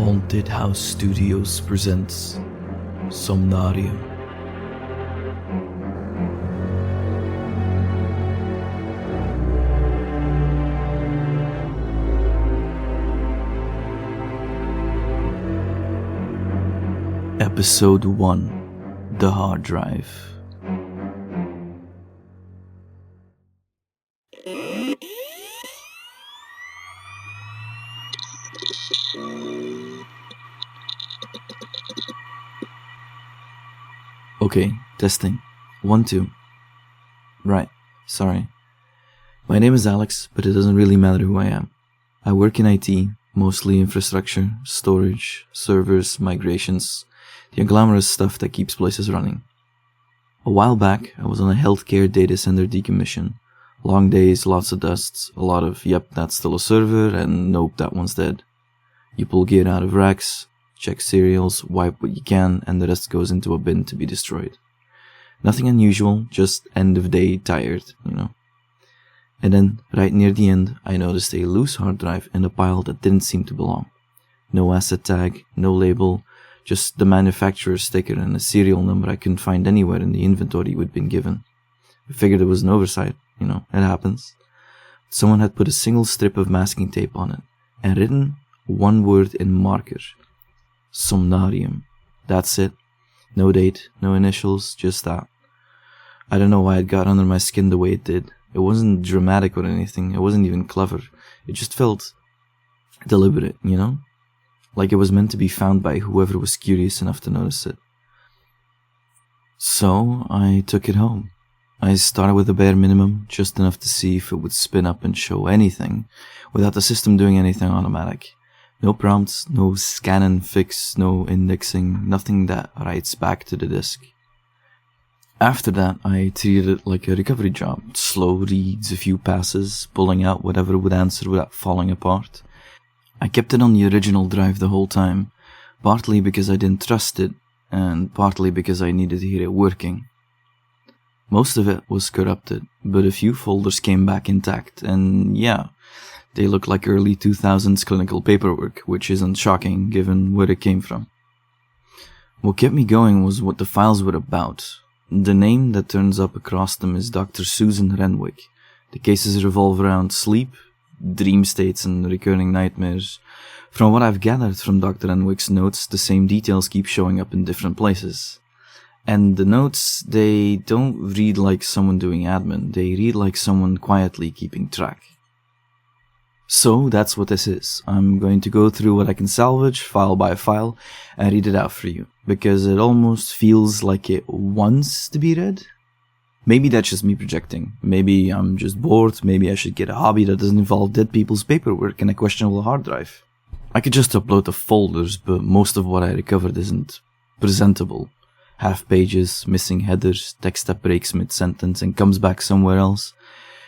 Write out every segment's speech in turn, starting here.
Haunted House Studios presents Somnarium. Episode 1: The Hard Drive. Okay, testing. 1, 2. Right, sorry. My name is Alex, but it doesn't really matter who I am. I work in IT, mostly infrastructure, storage, servers, migrations, the unglamorous stuff that keeps places running. A while back, I was on a healthcare data center decommission. Long days, lots of dusts, a lot of, yep, that's still a server, and nope, that one's dead. You pull gear out of racks, check serials, wipe what you can, and the rest goes into a bin to be destroyed. Nothing unusual, just end of day tired, you know. And then, right near the end, I noticed a loose hard drive in a pile that didn't seem to belong. No asset tag, no label, just the manufacturer's sticker and a serial number I couldn't find anywhere in the inventory we'd been given. I figured it was an oversight, you know, it happens. Someone had put a single strip of masking tape on it, and written one word in marker. Somnarium. That's it. No date, no initials, just that. I don't know why it got under my skin the way it did. It wasn't dramatic or anything, it wasn't even clever. It just felt deliberate, you know? Like it was meant to be found by whoever was curious enough to notice it. So, I took it home. I started with a bare minimum, just enough to see if it would spin up and show anything, without the system doing anything automatic. No prompts, no scan and fix, no indexing, nothing that writes back to the disk. After that, I treated it like a recovery job. Slow reads, a few passes, pulling out whatever would answer without falling apart. I kept it on the original drive the whole time, partly because I didn't trust it, and partly because I needed to hear it working. Most of it was corrupted, but a few folders came back intact, and yeah, they look like early 2000s clinical paperwork, which isn't shocking given where it came from. What kept me going was what the files were about. The name that turns up across them is Dr. Susan Renwyck. The cases revolve around sleep, dream states, and recurring nightmares. From what I've gathered from Dr. Renwyck's notes, the same details keep showing up in different places. And the notes, they don't read like someone doing admin, they read like someone quietly keeping track. So that's what this is. I'm going to go through what I can salvage, file by file, and read it out for you, because it almost feels like it wants to be read. Maybe that's just me projecting. Maybe I'm just bored. Maybe I should get a hobby that doesn't involve dead people's paperwork and a questionable hard drive. I could just upload the folders, but most of what I recovered isn't presentable. Half pages, missing headers, text that breaks mid-sentence and comes back somewhere else.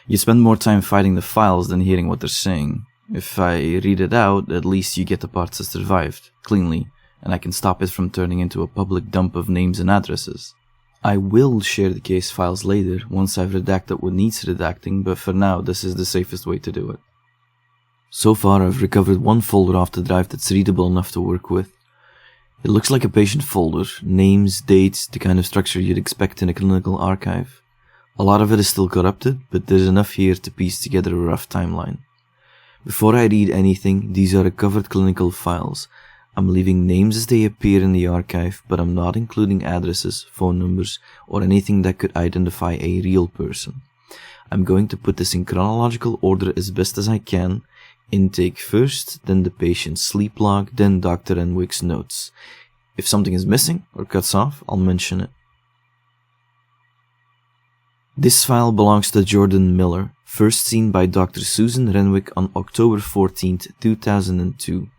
You spend more time fighting the files than hearing what they're saying. If I read it out, at least you get the parts that survived, cleanly, and I can stop it from turning into a public dump of names and addresses. I will share the case files later, once I've redacted what needs redacting, but for now, this is the safest way to do it. So far, I've recovered one folder off the drive that's readable enough to work with. It looks like a patient folder, names, dates, the kind of structure you'd expect in a clinical archive. A lot of it is still corrupted, but there's enough here to piece together a rough timeline. Before I read anything, these are recovered clinical files. I'm leaving names as they appear in the archive, but I'm not including addresses, phone numbers, or anything that could identify a real person. I'm going to put this in chronological order as best as I can. Intake first, then the patient's sleep log, then Dr. Renwyck's notes. If something is missing or cuts off, I'll mention it. This file belongs to Jordan Miller, first seen by Dr. Susan Renwyck on October 14th, 2002,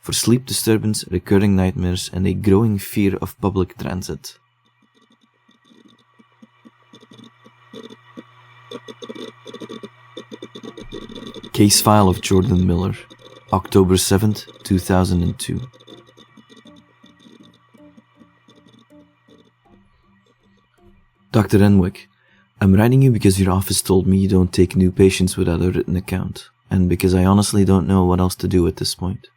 for sleep disturbance, recurring nightmares, and a growing fear of public transit. Case file of Jordan Miller, October 7th, 2002. Dr. Renwyck, I'm writing you because your office told me you don't take new patients without a written account, and because I honestly don't know what else to do at this point.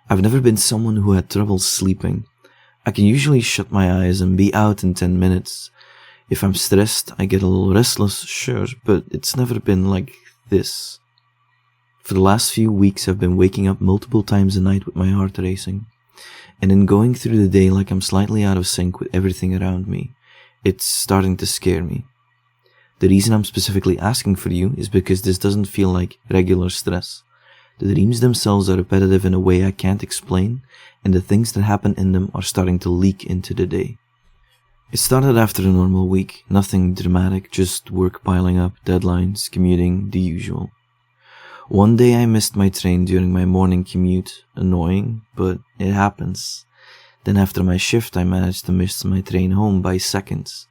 I've never been someone who had trouble sleeping. I can usually shut my eyes and be out in 10 minutes. If I'm stressed, I get a little restless, sure, but it's never been like this. For the last few weeks, I've been waking up multiple times a night with my heart racing, and in going through the day like I'm slightly out of sync with everything around me, it's starting to scare me. The reason I'm specifically asking for you is because this doesn't feel like regular stress. The dreams themselves are repetitive in a way I can't explain, and the things that happen in them are starting to leak into the day. It started after a normal week, nothing dramatic, just work piling up, deadlines, commuting, the usual. One day I missed my train during my morning commute, annoying, but it happens. Then after my shift I managed to miss my train home by seconds.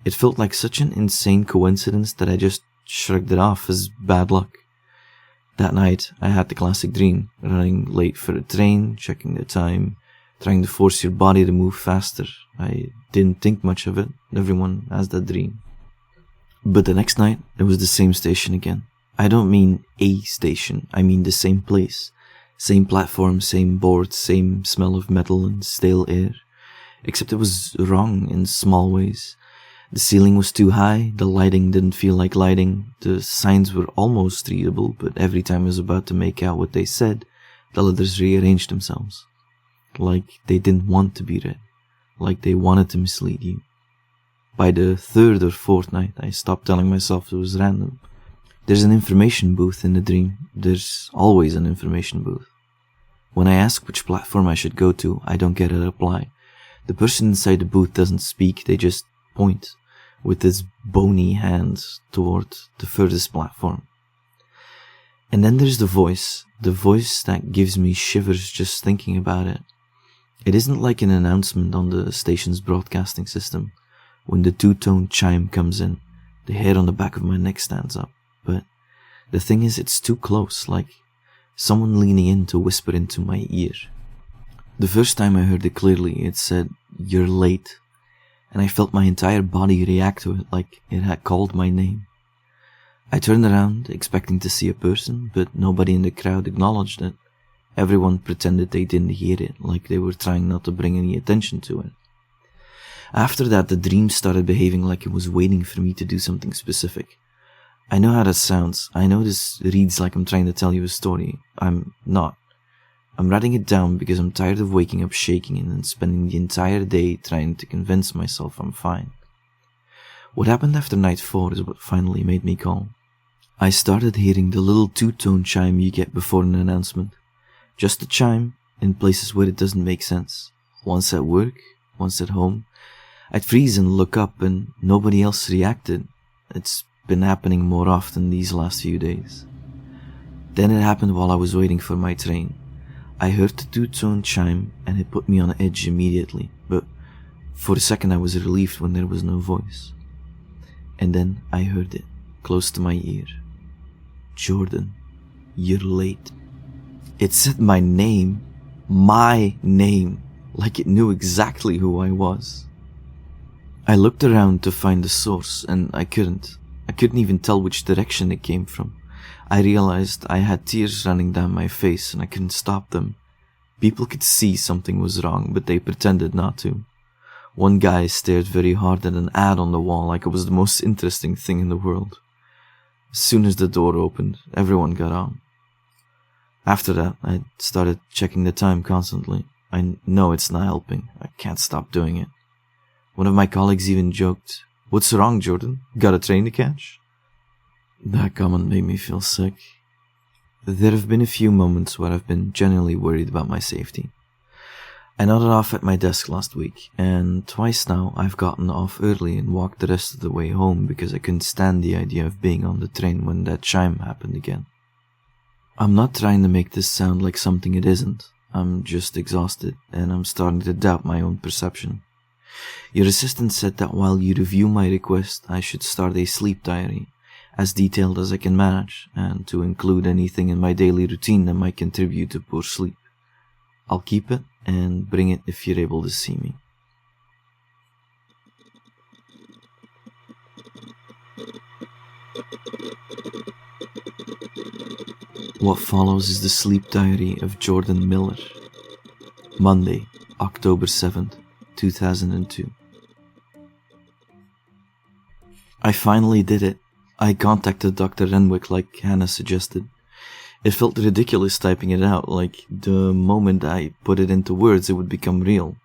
It felt like such an insane coincidence that I just shrugged it off as bad luck. That night I had the classic dream, running late for a train, checking the time, trying to force your body to move faster. I didn't think much of it, everyone has that dream. But the next night, it was the same station again. I don't mean a station, I mean the same place. Same platform, same board, same smell of metal and stale air. Except it was wrong in small ways. The ceiling was too high, the lighting didn't feel like lighting, the signs were almost readable, but every time I was about to make out what they said, the letters rearranged themselves. Like they didn't want to be read. Like they wanted to mislead you. By the third or fourth night, I stopped telling myself it was random. There's an information booth in the dream. There's always an information booth. When I ask which platform I should go to, I don't get a reply. The person inside the booth doesn't speak, they just point with his bony hand toward the furthest platform. And then there's the voice that gives me shivers just thinking about it. It isn't like an announcement on the station's broadcasting system. When the two-tone chime comes in, the hair on the back of my neck stands up. But the thing is, it's too close, like someone leaning in to whisper into my ear. The first time I heard it clearly, it said, "You're late." And I felt my entire body react to it like it had called my name. I turned around, expecting to see a person, but nobody in the crowd acknowledged it. Everyone pretended they didn't hear it, like they were trying not to bring any attention to it. After that, the dream started behaving like it was waiting for me to do something specific. I know how that sounds. I know this reads like I'm trying to tell you a story. I'm not. I'm writing it down because I'm tired of waking up shaking and then spending the entire day trying to convince myself I'm fine. What happened after night 4 is what finally made me calm. I started hearing the little two-tone chime you get before an announcement. Just a chime in places where it doesn't make sense. Once at work, once at home. I'd freeze and look up and nobody else reacted. It's been happening more often these last few days. Then it happened while I was waiting for my train. I heard the two-tone chime and it put me on edge immediately, but for a second I was relieved when there was no voice. And then I heard it, close to my ear. "Jordan, you're late." It said my name, like it knew exactly who I was. I looked around to find the source and I couldn't even tell which direction it came from. I realized I had tears running down my face and I couldn't stop them. People could see something was wrong, but they pretended not to. One guy stared very hard at an ad on the wall like it was the most interesting thing in the world. As soon as the door opened, everyone got on. After that, I started checking the time constantly. I know it's not helping. I can't stop doing it. One of my colleagues even joked, "What's wrong, Jordan? Got a train to catch?" That comment made me feel sick. There have been a few moments where I've been genuinely worried about my safety. I nodded off at my desk last week, and twice now I've gotten off early and walked the rest of the way home because I couldn't stand the idea of being on the train when that chime happened again. I'm not trying to make this sound like something it isn't. I'm just exhausted, and I'm starting to doubt my own perception. Your assistant said that while you review my request, I should start a sleep diary, as detailed as I can manage, and to include anything in my daily routine that might contribute to poor sleep. I'll keep it and bring it if you're able to see me. What follows is the sleep diary of Jordan Miller, Monday, October 7th, 2002. I finally did it. I contacted Dr. Renwyck like Hannah suggested. It felt ridiculous typing it out, like the moment I put it into words it would become real.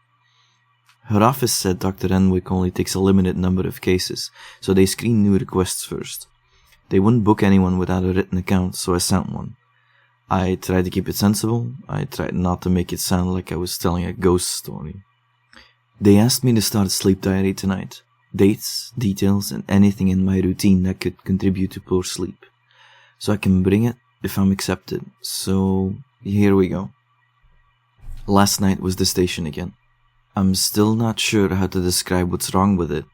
Her office said Dr. Renwyck only takes a limited number of cases, so they screen new requests first. They wouldn't book anyone without a written account, so I sent one. I tried to keep it sensible. I tried not to make it sound like I was telling a ghost story. They asked me to start a sleep diary tonight. Dates, details, and anything in my routine that could contribute to poor sleep. So I can bring it if I'm accepted. So here we go. Last night was the station again. I'm still not sure how to describe what's wrong with it.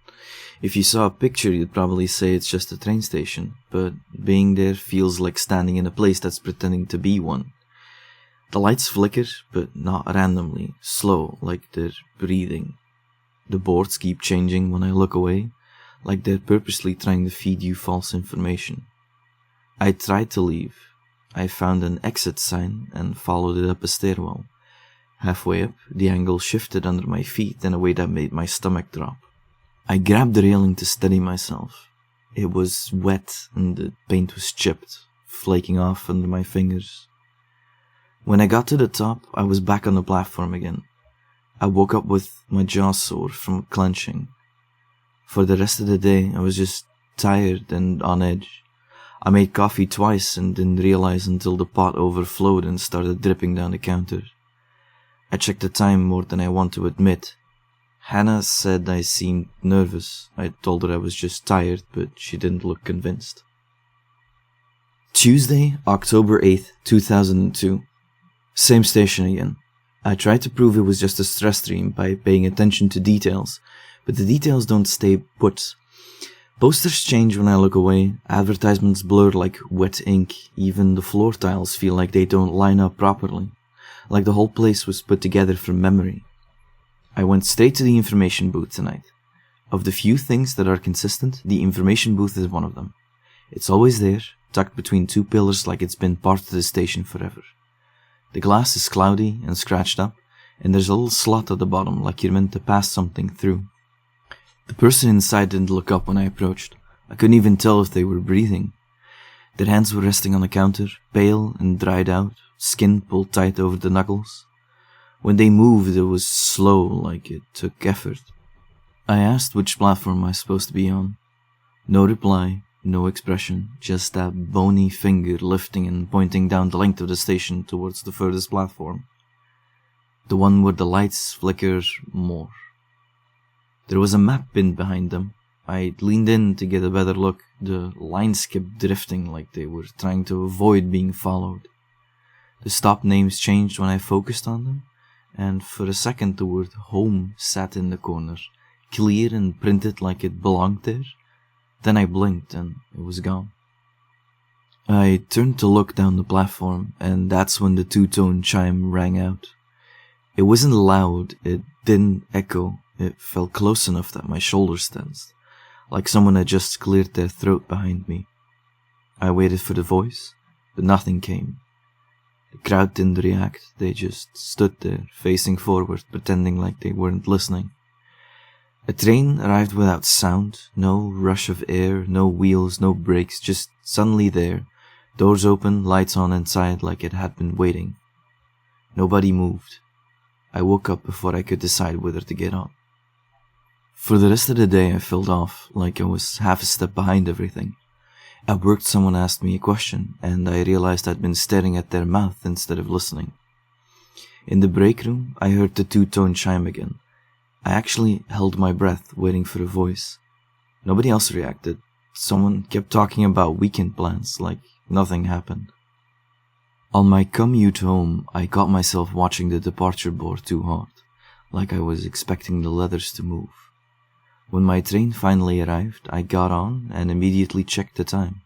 If you saw a picture, you'd probably say it's just a train station, but being there feels like standing in a place that's pretending to be one. The lights flicker, but not randomly, slow, like they're breathing. The boards keep changing when I look away, like they're purposely trying to feed you false information. I tried to leave. I found an exit sign and followed it up a stairwell. Halfway up, the angle shifted under my feet in a way that made my stomach drop. I grabbed the railing to steady myself. It was wet and the paint was chipped, flaking off under my fingers. When I got to the top, I was back on the platform again. I woke up with my jaw sore from clenching. For the rest of the day, I was just tired and on edge. I made coffee twice and didn't realize until the pot overflowed and started dripping down the counter. I checked the time more than I want to admit. Hannah said I seemed nervous. I told her I was just tired, but she didn't look convinced. Tuesday, October 8th, 2002. Same station again. I tried to prove it was just a stress dream by paying attention to details, but the details don't stay put. Posters change when I look away, advertisements blur like wet ink, even the floor tiles feel like they don't line up properly, like the whole place was put together from memory. I went straight to the information booth tonight. Of the few things that are consistent, the information booth is one of them. It's always there, tucked between two pillars like it's been part of the station forever. The glass is cloudy and scratched up, and there's a little slot at the bottom like you're meant to pass something through. The person inside didn't look up when I approached. I couldn't even tell if they were breathing. Their hands were resting on the counter, pale and dried out, skin pulled tight over the knuckles. When they moved, it was slow, like it took effort. I asked which platform I was supposed to be on. No reply, no expression, just that bony finger lifting and pointing down the length of the station towards the furthest platform. The one where the lights flicker more. There was a map pinned behind them. I leaned in to get a better look. The lines kept drifting like they were trying to avoid being followed. The stop names changed when I focused on them, and for a second the word home sat in the corner, clear and printed like it belonged there. Then I blinked and it was gone. I turned to look down the platform, and that's when the two-tone chime rang out. It wasn't loud, it didn't echo, it felt close enough that my shoulders tensed, like someone had just cleared their throat behind me. I waited for the voice, but nothing came. The crowd didn't react, they just stood there, facing forward, pretending like they weren't listening. A train arrived without sound, no rush of air, no wheels, no brakes, just suddenly there, doors open, lights on inside like it had been waiting. Nobody moved. I woke up before I could decide whether to get on. For the rest of the day I felt off, like I was half a step behind everything. At work someone asked me a question, and I realized I'd been staring at their mouth instead of listening. In the break room, I heard the two-tone chime again. I actually held my breath, waiting for a voice. Nobody else reacted. Someone kept talking about weekend plans, like nothing happened. On my commute home, I caught myself watching the departure board too hard, like I was expecting the letters to move. When my train finally arrived, I got on and immediately checked the time,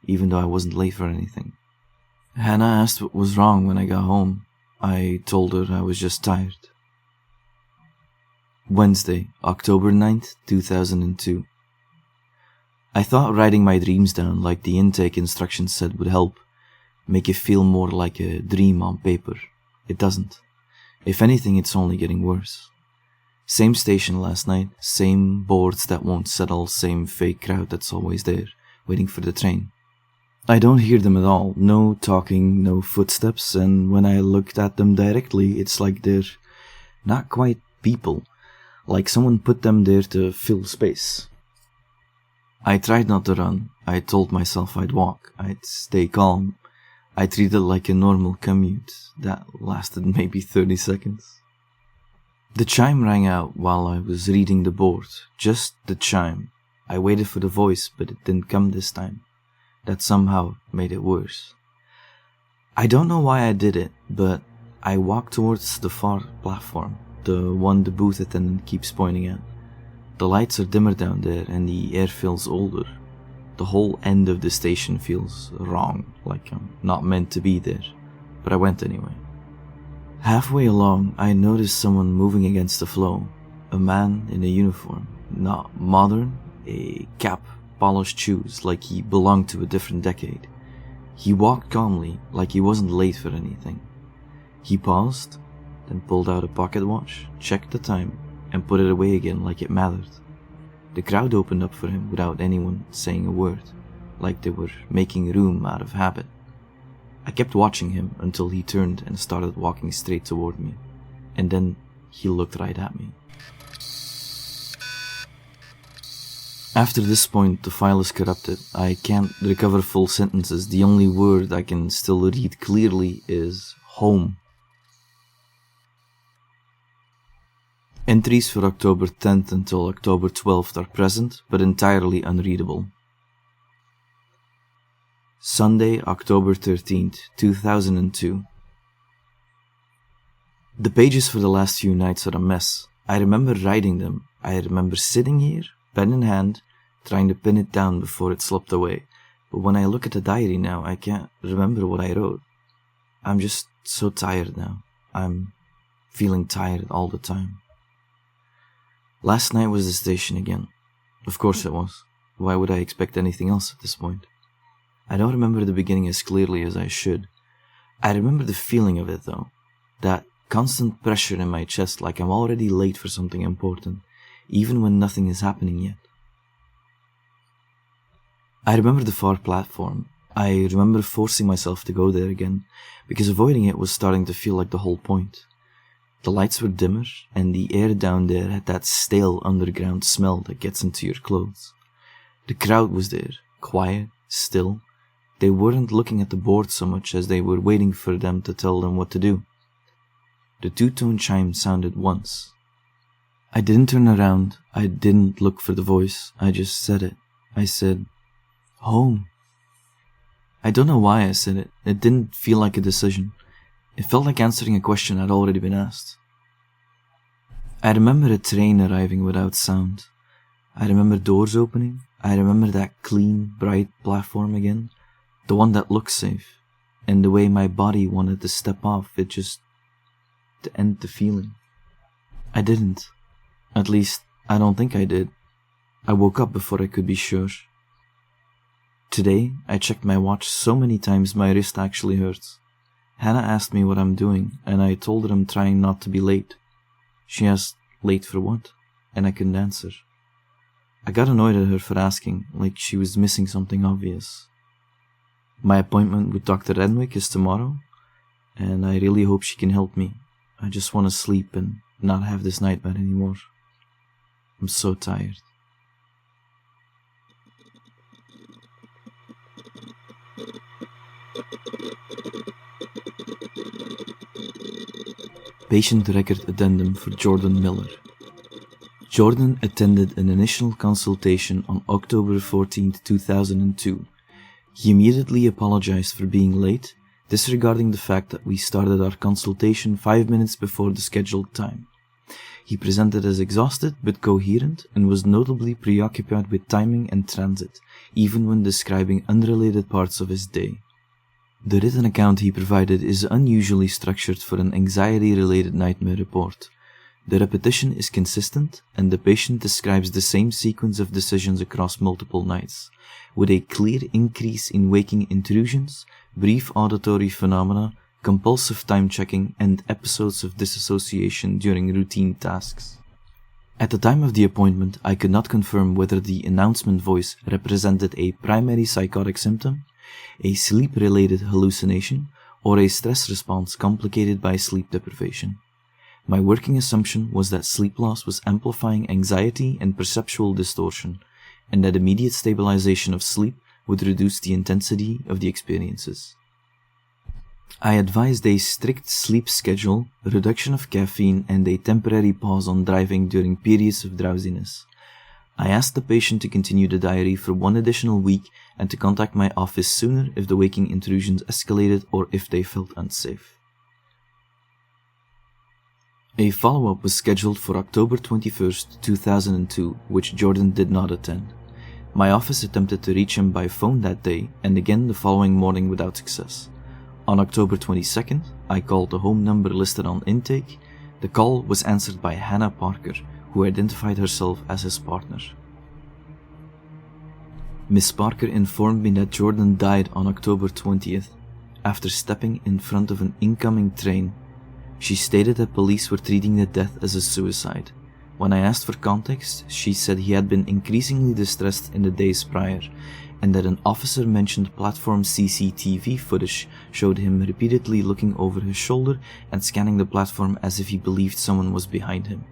even though I wasn't late for anything. Hannah asked what was wrong when I got home. I told her I was just tired. Wednesday, October 9th, 2002. I thought writing my dreams down like the intake instructions said would help, make it feel more like a dream on paper. It doesn't. If anything, it's only getting worse. Same station last night, same boards that won't settle, same fake crowd that's always there, waiting for the train. I don't hear them at all, no talking, no footsteps, and when I looked at them directly, it's like they're not quite people, like someone put them there to fill space. I tried not to run. I told myself I'd walk, I'd stay calm. I treated it like a normal commute that lasted maybe 30 seconds. The chime rang out while I was reading the board, just the chime. I waited for the voice, but it didn't come this time. That somehow made it worse. I don't know why I did it, but I walked towards the far platform, the one the booth attendant keeps pointing at. The lights are dimmer down there and the air feels older. The whole end of the station feels wrong, like I'm not meant to be there, but I went anyway. Halfway along, I noticed someone moving against the flow, a man in a uniform, not modern, a cap, polished shoes, like he belonged to a different decade. He walked calmly, like he wasn't late for anything. He paused, then pulled out a pocket watch, checked the time, and put it away again like it mattered. The crowd opened up for him without anyone saying a word, like they were making room out of habit. I kept watching him until he turned and started walking straight toward me, and then he looked right at me. After this point, the file is corrupted. I can't recover full sentences. The only word I can still read clearly is home. Entries for October 10th until October 12th are present, but entirely unreadable. Sunday, October 13th, 2002. The pages for the last few nights are a mess. I remember writing them. I remember sitting here, pen in hand, trying to pin it down before it slipped away. But when I look at the diary now, I can't remember what I wrote. I'm just so tired now. I'm feeling tired all the time. Last night was the station again. Of course it was. Why would I expect anything else at this point? I don't remember the beginning as clearly as I should. I remember the feeling of it though. That constant pressure in my chest like I'm already late for something important, even when nothing is happening yet. I remember the far platform. I remember forcing myself to go there again, because avoiding it was starting to feel like the whole point. The lights were dimmer, and the air down there had that stale underground smell that gets into your clothes. The crowd was there, quiet, still. They weren't looking at the board so much as they were waiting for them to tell them what to do. The two-tone chime sounded once. I didn't turn around, I didn't look for the voice, I just said it. I said, home. I don't know why I said it. It didn't feel like a decision. It felt like answering a question I'd already been asked. I remember a train arriving without sound. I remember doors opening. I remember that clean, bright platform again. The one that looked safe. And the way my body wanted to step off it just to end the feeling. I didn't. At least, I don't think I did. I woke up before I could be sure. Today, I checked my watch so many times my wrist actually hurts. Hannah asked me what I'm doing, and I told her I'm trying not to be late. She asked, late for what? And I couldn't answer. I got annoyed at her for asking, like she was missing something obvious. My appointment with Dr. Renwyck is tomorrow, and I really hope she can help me. I just want to sleep and not have this nightmare anymore. I'm so tired. Patient record addendum for Jordan Miller. Jordan attended an initial consultation on October 14, 2002. He immediately apologized for being late, disregarding the fact that we started our consultation 5 minutes before the scheduled time. He presented as exhausted but coherent and was notably preoccupied with timing and transit, even when describing unrelated parts of his day. The written account he provided is unusually structured for an anxiety-related nightmare report. The repetition is consistent, and the patient describes the same sequence of decisions across multiple nights, with a clear increase in waking intrusions, brief auditory phenomena, compulsive time-checking, and episodes of disassociation during routine tasks. At the time of the appointment, I could not confirm whether the announcement voice represented a primary psychotic symptom, a sleep-related hallucination, or a stress response complicated by sleep deprivation. My working assumption was that sleep loss was amplifying anxiety and perceptual distortion, and that immediate stabilization of sleep would reduce the intensity of the experiences. I advised a strict sleep schedule, reduction of caffeine, and a temporary pause on driving during periods of drowsiness. I asked the patient to continue the diary for 1 additional week and to contact my office sooner if the waking intrusions escalated or if they felt unsafe. A follow-up was scheduled for October 21st, 2002, which Jordan did not attend. My office attempted to reach him by phone that day and again the following morning without success. On October 22nd, I called the home number listed on intake. The call was answered by Hannah Parker, who identified herself as his partner. Miss Parker informed me that Jordan died on October 20th after stepping in front of an incoming train. She stated that police were treating the death as a suicide. When I asked for context, she said he had been increasingly distressed in the days prior, and that an officer mentioned platform CCTV footage showed him repeatedly looking over his shoulder and scanning the platform as if he believed someone was behind him.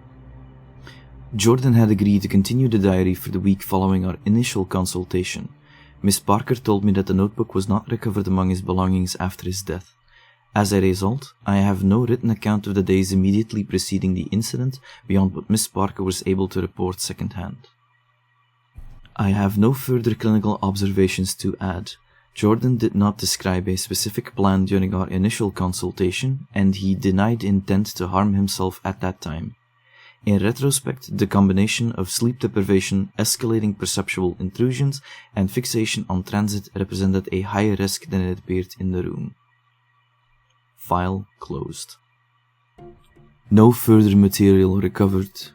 Jordan had agreed to continue the diary for the week following our initial consultation. Miss Parker told me that the notebook was not recovered among his belongings after his death. As a result, I have no written account of the days immediately preceding the incident beyond what Miss Parker was able to report secondhand. I have no further clinical observations to add. Jordan did not describe a specific plan during our initial consultation, and he denied intent to harm himself at that time. In retrospect, the combination of sleep deprivation, escalating perceptual intrusions, and fixation on transit represented a higher risk than it appeared in the room. File closed. No further material recovered.